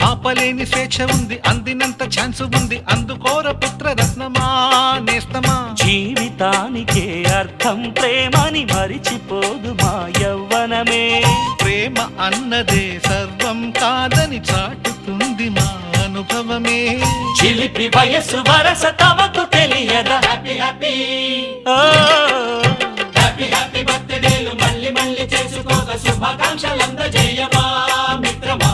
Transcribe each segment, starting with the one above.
ఆపలేని స్వేచ్ఛ ఉంది, అందినంత ఛాన్స్ ఉంది, అందుకోర పుత్ర రత్నమా నేస్తమా. జీవితానికే అర్థం ప్రేమని మరిచిపోదు మా యవ్వనమే. ప్రేమ అన్నదే సర్వం కాదని చాటుతుంది మా అనుభవమే. చిలిపి వయసు వరస తమకు తెలియదా. హ్యాపీ హ్యాపీ హ్యాపీ హ్యాపీ బర్త్డేలు మళ్ళీ మళ్ళీ చేసుకోక శుభాకాంక్షలందజేయమా మిత్రమా.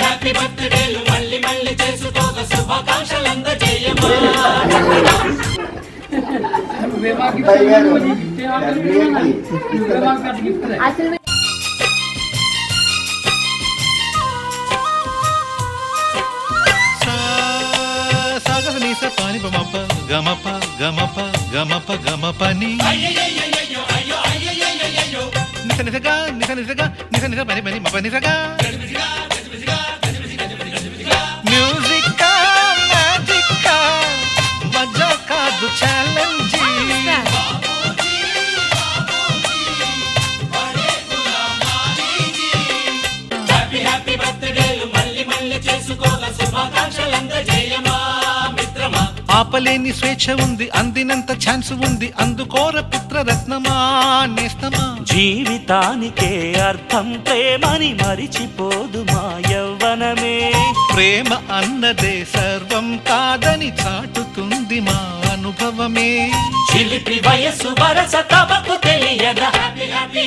హ్యాపీ బర్త్డేలు మళ్ళీ మళ్ళీ చేసుకోక శుభాకాంక్షలందజేయమా. సాగనీస పాని పమప గమప గమప గమప గమపని నిస నిసగా నిస నిసగా నిస నిస పని పని మప నిసగా. మ్యూజిక్ మ్యాజిక్ మజా కాదు ఛాలెంజ్. హ్యాపీ హ్యాపీ బర్త్డేలు మళ్ళీ మళ్ళీ చేసుకోక శుభాకాంక్షలందజేయమా మిత్రమా. ఆపలేని స్వేచ్ఛ ఉంది, అందినంత ఛాన్స్ ఉంది, అందుకోర పుత్ర రత్నమా నేస్తమా. జీవితానికే అర్థం ప్రేమని మరిచిపోదు మా యవ్వనమే. ప్రేమ అన్నదే సర్వం కాదని చాటుతుంది మా అనుభవమే. చిలిపి వయసు వరస తమకు తెలియదా. Happy happy